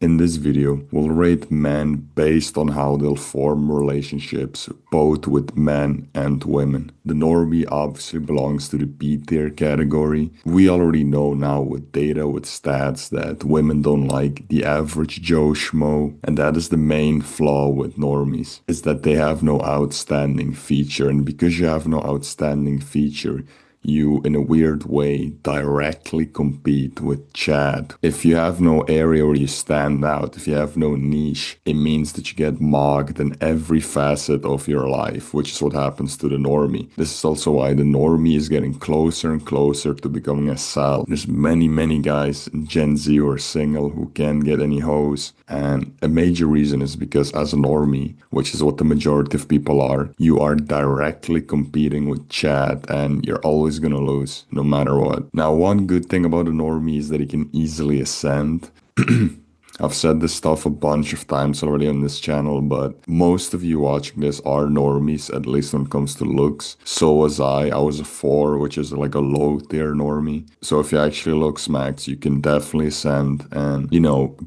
In this video, we'll rate men based on how they'll form relationships, both with men and women. The normie obviously belongs to the B tier category. We already know now with data, with stats, that women don't like the average Joe Schmo, and that is the main flaw with normies, is that they have no outstanding feature, and because you have no outstanding feature, you, in a weird way, directly compete with Chad. If you have no area where you stand out, if you have no niche, it means that you get mocked in every facet of your life, which is what happens to the normie. This is also why the normie is getting closer and closer to becoming a sal. There's many guys in Gen Z who are single who can't get any hoes, and a major reason is because as a normie, which is what the majority of people are, you are directly competing with Chad, and you're always gonna lose no matter what. Now, one good thing about a normie is that he can easily ascend. I've said this stuff a bunch of times already on this channel, but most of you watching this are normies, at least when it comes to looks. So was I. I was a 4, which is like a low tier normie. So if you actually look smacks, you can definitely ascend and,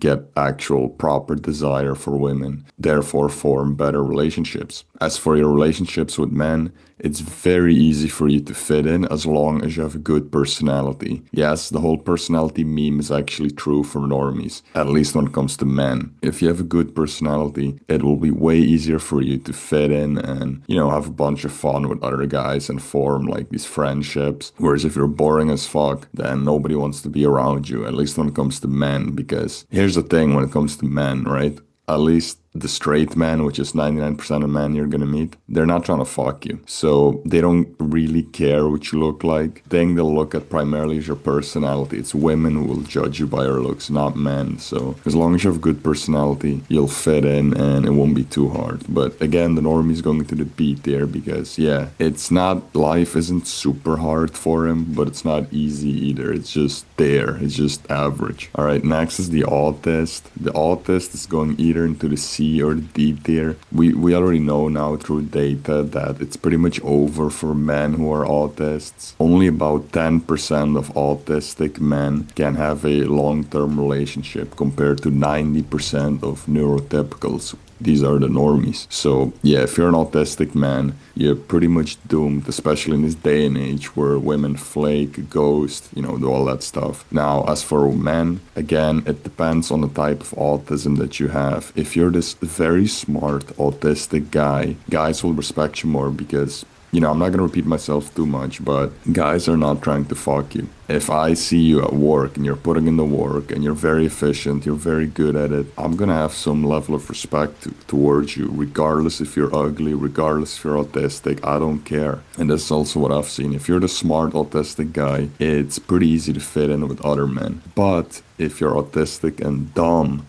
get actual proper desire for women, therefore form better relationships. As for your relationships with men, it's very easy for you to fit in as long as you have a good personality. Yes, the whole personality meme is actually true for normies, at least when it comes to men. If you have a good personality, it will be way easier for you to fit in and, have a bunch of fun with other guys and form like these friendships. Whereas if you're boring as fuck, then nobody wants to be around you, at least when it comes to men. Because here's the thing when it comes to men, right? At least the straight man, which is 99% of men you're gonna meet, they're not trying to fuck you. So they don't really care what you look like. The thing they'll look at primarily is your personality. It's women who will judge you by your looks, not men. So as long as you have good personality, you'll fit in and it won't be too hard. But again, the normie's going to the B tier because, yeah, it's not, life isn't super hard for him, but it's not easy either. It's just there. It's just average. All right, next is the autist. The autist is going either into the C or the D tier. We already know now through data that it's pretty much over for men who are autists. Only about 10% of autistic men can have a long-term relationship compared to 90% of neurotypicals. These are the normies. So yeah, if you're an autistic man, you're pretty much doomed, especially in this day and age where women flake, ghost, do all that stuff. Now, as for men, again, it depends on the type of autism that you have. If you're this very smart autistic guy, guys will respect you more because I'm not going to repeat myself too much, but guys are not trying to fuck you. If I see you at work and you're putting in the work and you're very efficient, you're very good at it, I'm going to have some level of respect towards you, regardless if you're ugly, regardless if you're autistic, I don't care. And that's also what I've seen. If you're the smart autistic guy, it's pretty easy to fit in with other men. But if you're autistic and dumb,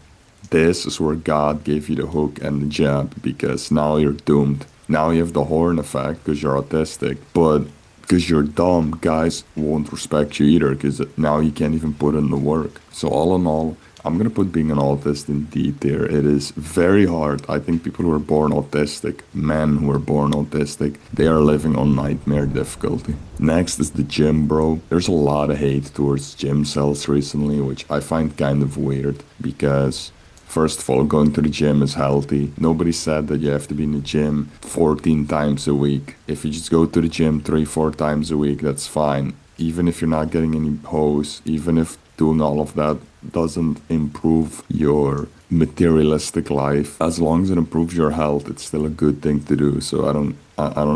this is where God gave you the hook and the jab, because now you're doomed. Now you have the horn effect because you're autistic, but because you're dumb, guys won't respect you either because now you can't even put in the work. So all in all, I'm going to put being an autist in D tier. It is very hard. I think people who are born autistic, men who are born autistic, they are living on nightmare difficulty. Next is the gym bro. There's a lot of hate towards gym cells recently, which I find kind of weird because first of all, going to the gym is healthy. Nobody said that you have to be in the gym 14 times a week. If you just go to the gym 3-4 times a week, that's fine. Even if you're not getting any hoes, even if doing all of that doesn't improve your materialistic life, as long as it improves your health, it's still a good thing to do. So I don't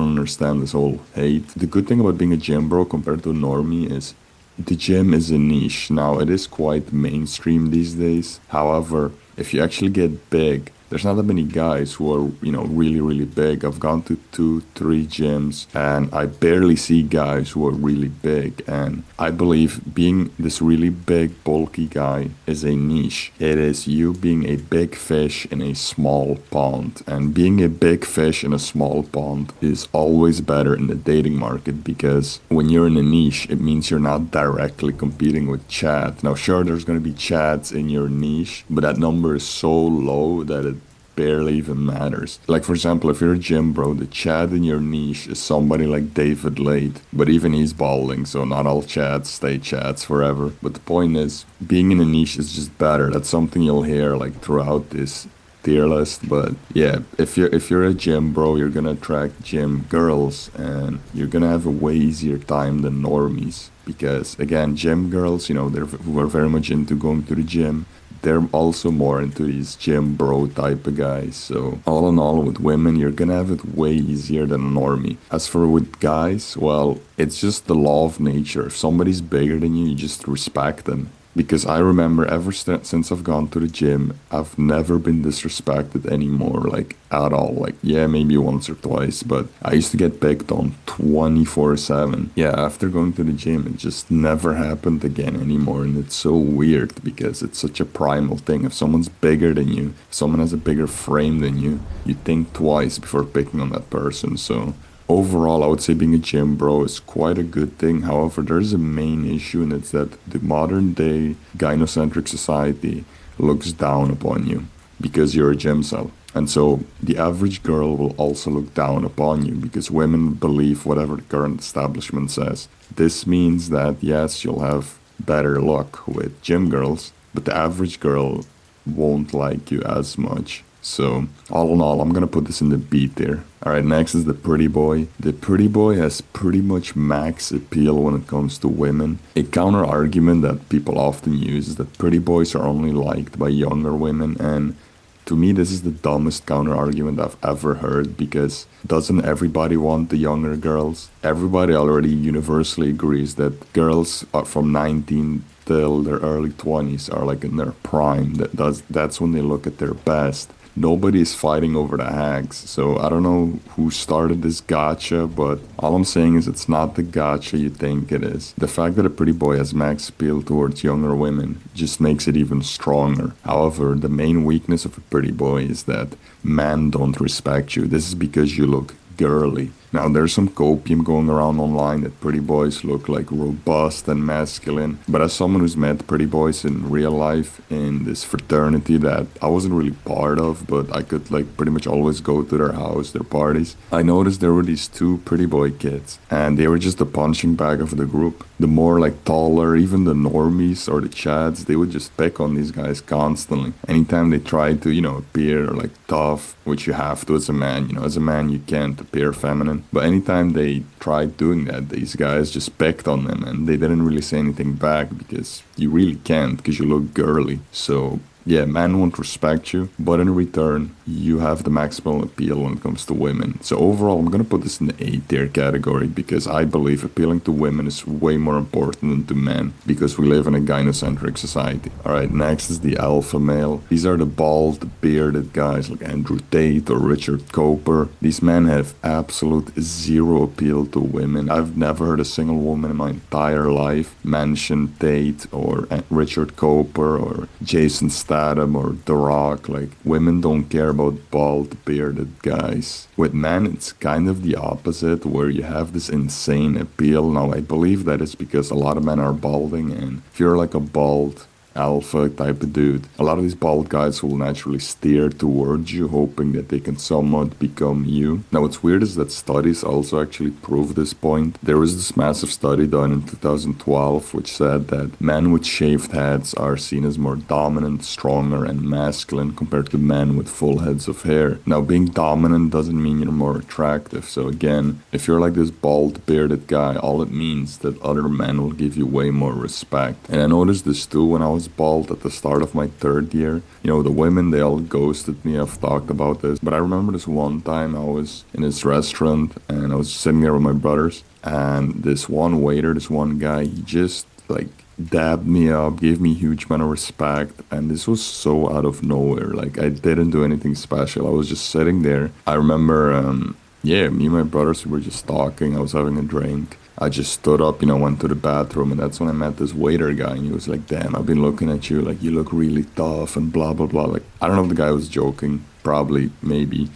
understand this whole hate. The good thing about being a gym bro compared to a normie is the gym is a niche. Now, it is quite mainstream these days. However, if you actually get big, there's not that many guys who are, really big. I've gone to 2-3 gyms and I barely see guys who are really big. And I believe being this really big, bulky guy is a niche. It is you being a big fish in a small pond. And being a big fish in a small pond is always better in the dating market because when you're in a niche, it means you're not directly competing with Chad. Now, sure, there's going to be Chads in your niche, but that number is so low that barely even matters. Like, for example, if you're a gym bro, the Chad in your niche is somebody like David Late, but even he's balding, so not all Chads stay Chads forever. But the point is, being in a niche is just better. That's something you'll hear like throughout this tier list. But yeah, if you're a gym bro, you're gonna attract gym girls and you're gonna have a way easier time than normies. Because again, gym girls, who are very much into going to the gym, they're also more into these gym bro type of guys. So all in all, with women, you're gonna have it way easier than a normie. As for with guys, well, it's just the law of nature. If somebody's bigger than you, you just respect them. Because I remember since I've gone to the gym, I've never been disrespected anymore, like at all. Like, yeah, maybe once or twice, but I used to get picked on 24/7. Yeah, after going to the gym, it just never happened again anymore. And it's so weird because it's such a primal thing. If someone's bigger than you, if someone has a bigger frame than you think twice before picking on that person. So overall, I would say being a gym bro is quite a good thing. However, there's a main issue, and it's that the modern day gynocentric society looks down upon you because you're a gym cell. And so the average girl will also look down upon you because women believe whatever the current establishment says. This means that, yes, you'll have better luck with gym girls, but the average girl won't like you as much. So, all in all, I'm gonna put this in the B tier. Alright, next is the pretty boy. The pretty boy has pretty much max appeal when it comes to women. A counter argument that people often use is that pretty boys are only liked by younger women, and to me, this is the dumbest counter argument I've ever heard, because doesn't everybody want the younger girls? Everybody already universally agrees that girls are from 19 till their early 20s are like in their prime. That's when they look at their best. Nobody is fighting over the hags. So I don't know who started this gotcha, but all I'm saying is it's not the gotcha you think it is. The fact that a pretty boy has max appeal towards younger women just makes it even stronger. However, the main weakness of a pretty boy is that men don't respect you. This is because you look girly. Now, there's some copium going around online that pretty boys look like robust and masculine, but as someone who's met pretty boys in real life in this fraternity that I wasn't really part of, but I could like pretty much always go to their house, their parties, I noticed there were these two pretty boy kids, and they were just the punching bag of the group. The more like taller, even the normies or the chads, they would just pick on these guys constantly. Anytime they tried to, appear like tough, which you have to as a man, as a man you can't appear feminine. But anytime they tried doing that, these guys just picked on them, and they didn't really say anything back because you really can't, because you look girly. So yeah, men won't respect you, but in return, you have the maximal appeal when it comes to women. So overall, I'm going to put this in the A tier category because I believe appealing to women is way more important than to men because we live in a gynocentric society. Alright, next is the alpha male. These are the bald, bearded guys like Andrew Tate or Richard Cooper. These men have absolute zero appeal to women. I've never heard a single woman in my entire life mention Tate or Richard Cooper or Jason Statham or The Rock. Like, women don't care about bald, bearded guys. With men, it's kind of the opposite, where you have this insane appeal. Now, I believe that is because a lot of men are balding, and if you're like a bald alpha type of dude, a lot of these bald guys will naturally steer towards you, hoping that they can somewhat become you. Now, what's weird is that studies also actually prove this point. There was this massive study done in 2012 which said that men with shaved heads are seen as more dominant, stronger, and masculine compared to men with full heads of hair. Now, being dominant doesn't mean you're more attractive. So again, if you're like this bald, bearded guy, all it means that other men will give you way more respect. And I noticed this too when I was bald at the start of my third year. The women, they all ghosted me. I've talked about this, but I remember this one time I was in this restaurant and I was sitting there with my brothers, and this one waiter, this one guy, he just like dabbed me up, gave me a huge amount of respect, and this was so out of nowhere. Like, I didn't do anything special. I was just sitting there. I remember me and my brothers, we were just talking. I was having a drink. I just stood up, went to the bathroom, and that's when I met this waiter guy, and he was like, damn, I've been looking at you, like, you look really tough, and blah, blah, blah. Like, I don't know if the guy was joking, probably, maybe,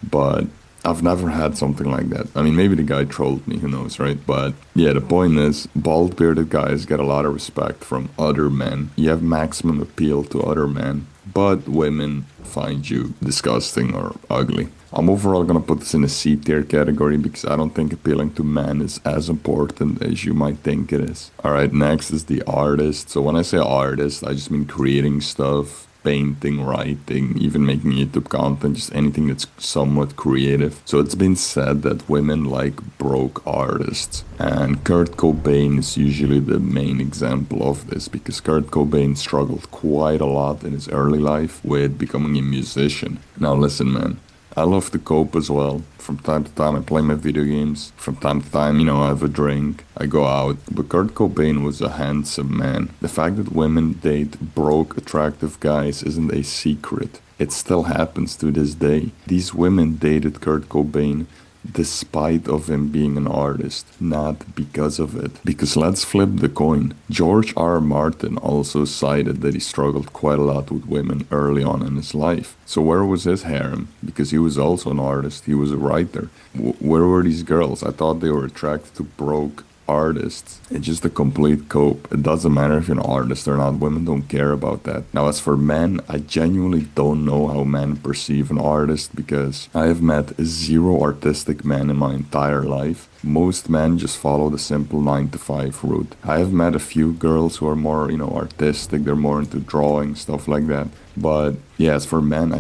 but I've never had something like that. I mean, maybe the guy trolled me, who knows, right? But yeah, the point is, bald bearded guys get a lot of respect from other men. You have maximum appeal to other men, but women find you disgusting or ugly. I'm overall gonna put this in a C tier category because I don't think appealing to men is as important as you might think it is. Alright, next is the artist. So when I say artist, I just mean creating stuff, painting, writing, even making YouTube content, just anything that's somewhat creative. So it's been said that women like broke artists. And Kurt Cobain is usually the main example of this because Kurt Cobain struggled quite a lot in his early life with becoming a musician. Now listen, man. I love to cope as well. From time to time, I play my video games. From time to time, I have a drink. I go out. But Kurt Cobain was a handsome man. The fact that women date broke, attractive guys isn't a secret. It still happens to this day. These women dated Kurt Cobain despite of him being an artist, not because of it. Because let's flip the coin. George R. R. Martin also cited that he struggled quite a lot with women early on in his life. So where was his harem? Because he was also an artist, he was a writer. Where were these girls? I thought they were attracted to broke artists. It's just a complete cope. It doesn't matter if you're an artist or not. Women don't care about that. Now, as for men, I genuinely don't know how men perceive an artist because I have met zero artistic men in my entire life. Most men just follow the simple 9 to 5 route. I have met a few girls who are more, artistic. They're more into drawing, stuff like that. But yeah, as for men,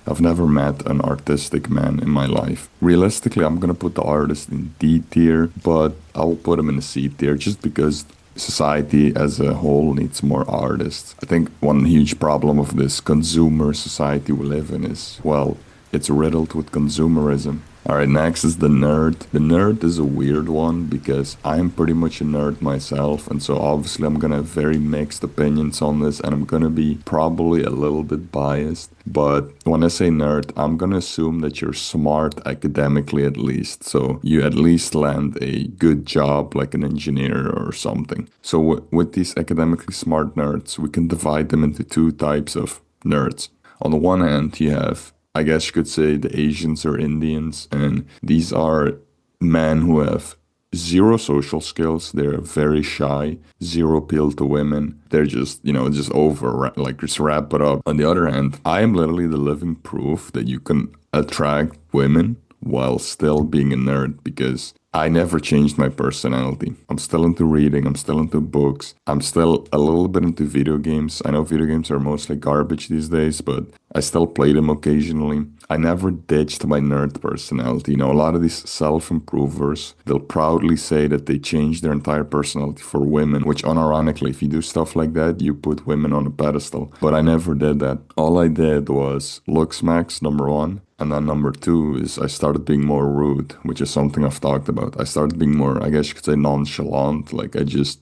I've never met an artistic man in my life. Realistically, I'm gonna put the artist in D tier, but I'll put him in a C tier just because society as a whole needs more artists. I think one huge problem of this consumer society we live in is, well, it's riddled with consumerism. Alright, next is the nerd. The nerd is a weird one because I'm pretty much a nerd myself, and so obviously I'm gonna have very mixed opinions on this, and I'm gonna be probably a little bit biased. But when I say nerd, I'm gonna assume that you're smart academically at least, so you at least land a good job like an engineer or something. So with these academically smart nerds, we can divide them into two types of nerds. On the one hand, you have, I guess you could say, the Asians or Indians, and these are men who have zero social skills. They're very shy, zero appeal to women. They're just over, like, just wrap it up. On the other hand, I am literally the living proof that you can attract women while still being a nerd because I never changed my personality. I'm still into reading, I'm still into books, I'm still a little bit into video games. I know video games are mostly garbage these days, but I still play them occasionally. I never ditched my nerd personality. A lot of these self-improvers, they'll proudly say that they changed their entire personality for women, which unironically, if you do stuff like that, you put women on a pedestal. But I never did that. All I did was looks max, number one. And then number two is I started being more rude, which is something I've talked about. I started being more, I guess you could say, nonchalant. Like I just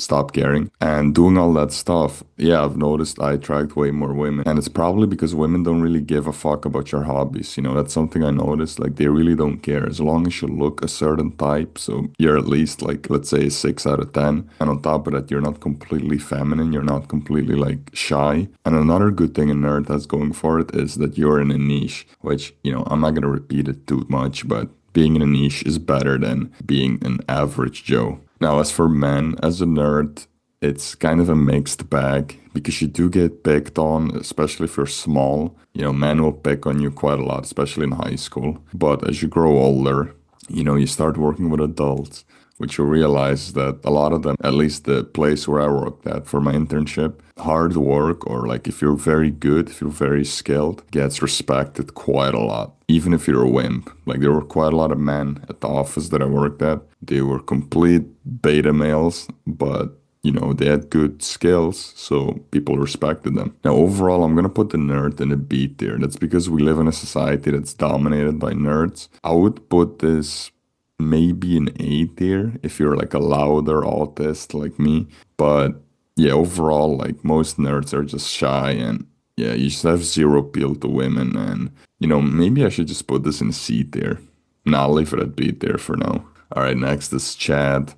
stopped caring. And doing all that stuff, yeah, I've noticed I attract way more women. And it's probably because women don't really give a fuck about your hobbies. That's something I noticed. Like they really don't care. As long as you look a certain type, so you're at least like, let's say 6 out of 10. And on top of that, you're not completely feminine. You're not completely like shy. And another good thing a nerd has going for it is that you're in a niche, which, I'm not going to repeat it too much, but being in a niche is better than being an average Joe. Now, as for men, as a nerd, it's kind of a mixed bag because you do get picked on, especially if you're small. Men will pick on you quite a lot, especially in high school. But as you grow older, you start working with adults, which you realize that a lot of them, at least the place where I worked at for my internship, hard work or like if you're very good, if you're very skilled, gets respected quite a lot. Even if you're a wimp. Like there were quite a lot of men at the office that I worked at. They were complete beta males, but they had good skills, so people respected them. Now, overall, I'm gonna put the nerd in a B tier. That's because we live in a society that's dominated by nerds. I would put this maybe an A tier if you're like a louder autist like me. But yeah, overall, like most nerds are just shy and yeah, you just have zero appeal to women. And maybe I should just put this in C tier. Nah, I'll leave it at B tier for now. All right, next is Chad.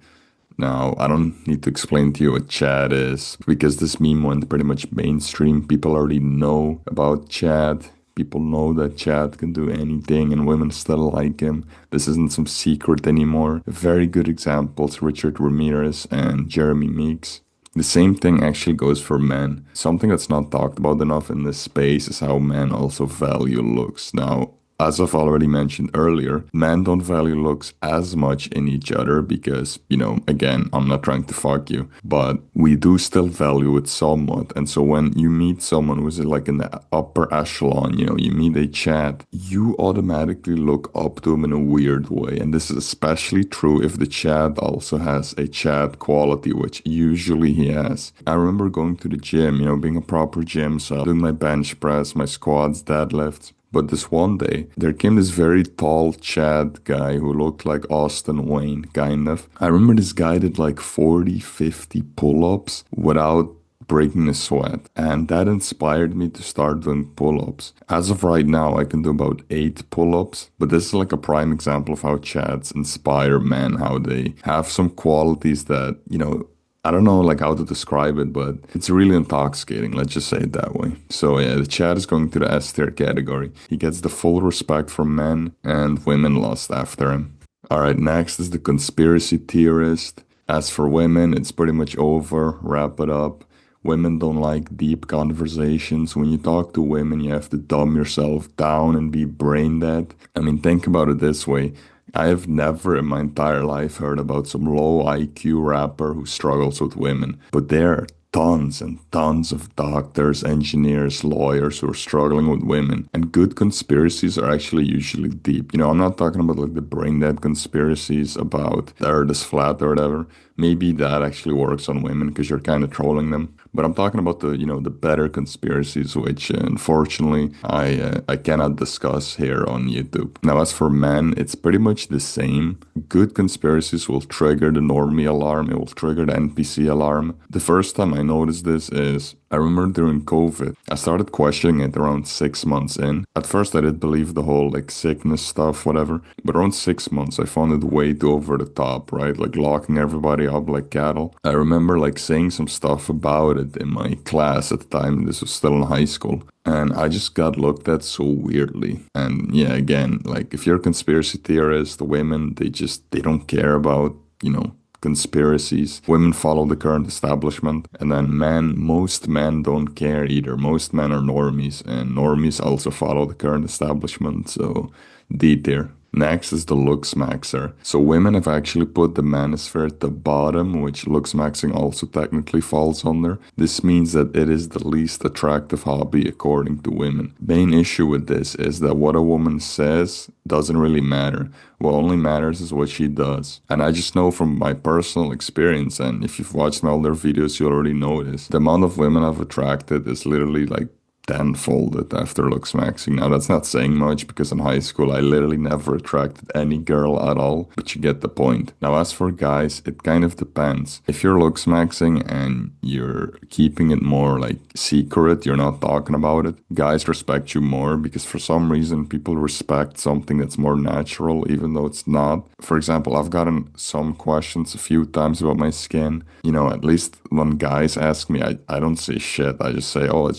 Now, I don't need to explain to you what Chad is because this meme went pretty much mainstream. People already know about Chad. People know that Chad can do anything and women still like him. This isn't some secret anymore. Very good examples, Richard Ramirez and Jeremy Meeks. The same thing actually goes for men. Something that's not talked about enough in this space is how men also value looks. Now, as I've already mentioned earlier, men don't value looks as much in each other because, again, I'm not trying to fuck you, but we do still value it somewhat. And so when you meet someone who's like in the upper echelon, you meet a Chad, you automatically look up to him in a weird way. And this is especially true if the Chad also has a Chad quality, which usually he has. I remember going to the gym, being a proper gym, so doing my bench press, my squats, deadlifts. But this one day, there came this very tall Chad guy who looked like Austin Wayne, kind of. I remember this guy did like 40, 50 pull-ups without breaking a sweat. And that inspired me to start doing pull-ups. As of right now, I can do about 8 pull-ups. But this is like a prime example of how Chads inspire men, how they have some qualities that, I don't know like how to describe it, but it's really intoxicating. Let's just say it that way. So yeah, the Chad is going to the S tier category. He gets the full respect from men and women lust after him. All right, next is the conspiracy theorist. As for women, it's pretty much over. Wrap it up. Women don't like deep conversations. When you talk to women, you have to dumb yourself down and be brain dead. I mean, think about it this way. I have never in my entire life heard about some low IQ rapper who struggles with women, but there are tons and tons of doctors, engineers, lawyers who are struggling with women. And good conspiracies are actually usually deep. I'm not talking about like the brain dead conspiracies about the earth is flat or whatever. Maybe that actually works on women because you're kind of trolling them. But I'm talking about the better conspiracies, which unfortunately I cannot discuss here on YouTube. Now, as for men, it's pretty much the same. Good conspiracies will trigger the Normie alarm. It will trigger the NPC alarm. The first time I noticed this is I remember during COVID, I started questioning it around 6 months in. At first, I didn't believe the whole like sickness stuff, whatever. But around 6 months, I found it way too over the top, right? Like locking everybody up like cattle. I remember like saying some stuff about it in my class at the time. This was still in high school. And I just got looked at so weirdly. And yeah, again, like if you're a conspiracy theorist, the women, they don't care about, conspiracies. Women follow the current establishment. And then most men don't care either. Most men are normies, and normies also follow the current establishment. So D tier. Next is the looks maxer. So women have actually put the manosphere at the bottom, which looks maxing also technically falls under. This means that it is the least attractive hobby according to women. Main issue with this is that what a woman says doesn't really matter. What only matters is what she does. And I just know from my personal experience, and if you've watched my older videos, you already know this, the amount of women I've attracted is literally like tenfolded after looks maxing. Now that's not saying much because in high school I literally never attracted any girl at all, but you get the point. Now as for guys, it kind of depends. If you're looks maxing and you're keeping it more like secret, you're not talking about it, guys respect you more because for some reason people respect something that's more natural even though it's not. For example, I've gotten some questions a few times about my skin. At least when guys ask me, I don't say shit. I just say, oh,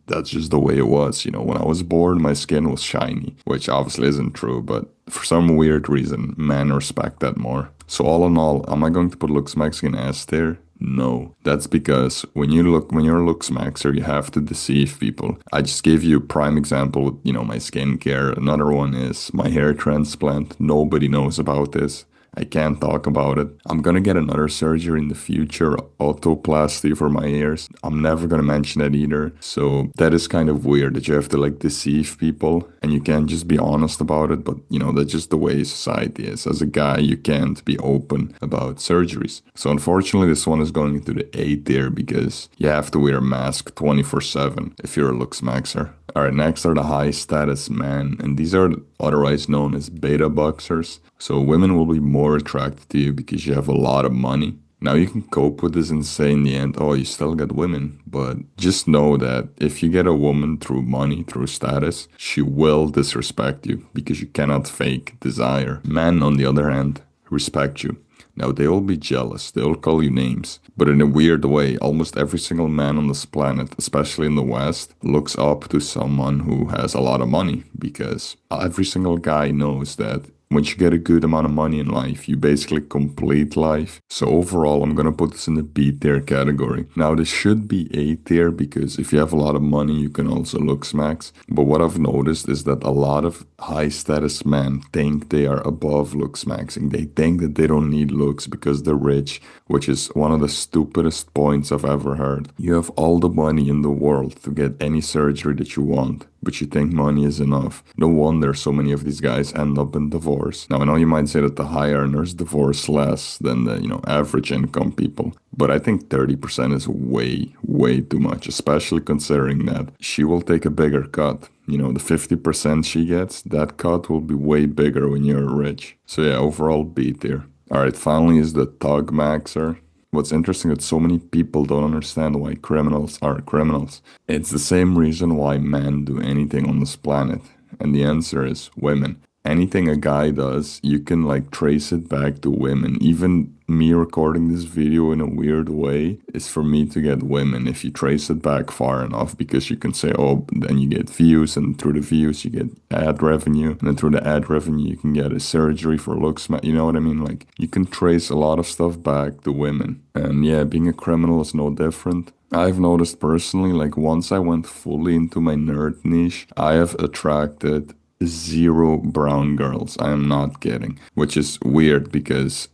that's just the way it was. When I was born, my skin was shiny, which obviously isn't true, but for some weird reason, men respect that more. So all in all, am I going to put looks maxing in S tier? No. That's because when you're a looks maxer, you have to deceive people. I just gave you a prime example with, my skincare. Another one is my hair transplant. Nobody knows about this. I can't talk about it. I'm gonna get another surgery in the future, autoplasty for my ears. I'm never gonna mention that either. So that is kind of weird that you have to like deceive people and you can't just be honest about it. But that's just the way society is. As a guy, you can't be open about surgeries. So unfortunately, this one is going into the A tier because you have to wear a mask 24/7 if you're a looks maxer. All right, next are the high status men, and these are otherwise known as beta boxers. So women will be more attracted to you because you have a lot of money. Now you can cope with this and say in the end, oh, you still get women. But just know that if you get a woman through money, through status, she will disrespect you because you cannot fake desire. Men, on the other hand, respect you. Now they'll be jealous, they'll call you names, but in a weird way, almost every single man on this planet, especially in the West, looks up to someone who has a lot of money because every single guy knows that once you get a good amount of money in life, you basically complete life. So overall, I'm gonna put this in the B tier category. Now this should be A tier because if you have a lot of money, you can also looks max. But what I've noticed is that a lot of high status men think they are above looks maxing. They think that they don't need looks because they're rich, which is one of the stupidest points I've ever heard. You have all the money in the world to get any surgery that you want, but you think money is enough. No wonder so many of these guys end up in divorce. Now, I know you might say that the high earners divorce less than the, average income people, but I think 30% is way, way too much, especially considering that she will take a bigger cut. The 50% she gets, that cut will be way bigger when you're rich. So yeah, overall B tier. Alright, finally is the thug maxer. What's interesting is that so many people don't understand why criminals are criminals. It's the same reason why men do anything on this planet. And the answer is women. Anything a guy does, you can like trace it back to women. Even me recording this video in a weird way is for me to get women if you trace it back far enough, because you can say, oh, then you get views, and through the views you get ad revenue, and then through the ad revenue you can get a surgery for looks. You know what I mean? Like you can trace a lot of stuff back to women. And yeah, being a criminal is no different. I've noticed personally, like once I went fully into my nerd niche, I have attracted zero brown girls. I am not kidding. Which is weird because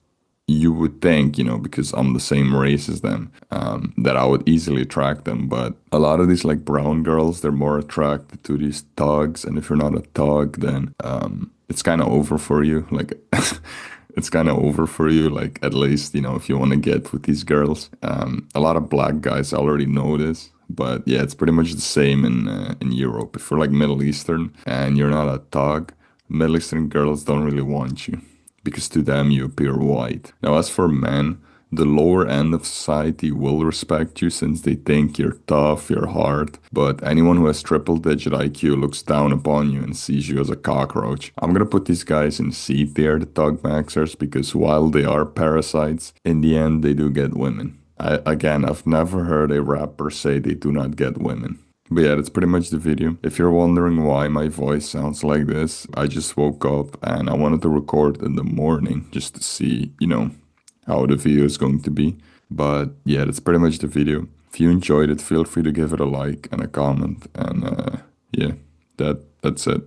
you would think, because I'm the same race as them, that I would easily attract them. But a lot of these like brown girls, they're more attracted to these thugs. And if you're not a thug, then it's kind of over for you. Like it's kind of over for you. Like at least, if you want to get with these girls. A lot of black guys already know this. But yeah, it's pretty much the same in Europe. If you're like Middle Eastern and you're not a thug, Middle Eastern girls don't really want you because to them you appear white. Now, as for men, the lower end of society will respect you since they think you're tough, you're hard. But anyone who has triple digit IQ looks down upon you and sees you as a cockroach. I'm gonna put these guys in C tier, the thug maxers, because while they are parasites, in the end they do get women. I've never heard a rapper say they do not get women. But yeah, that's pretty much the video. If you're wondering why my voice sounds like this, I just woke up and I wanted to record in the morning just to see, how the video is going to be. But yeah, that's pretty much the video. If you enjoyed it, feel free to give it a like and a comment. And yeah, that's it.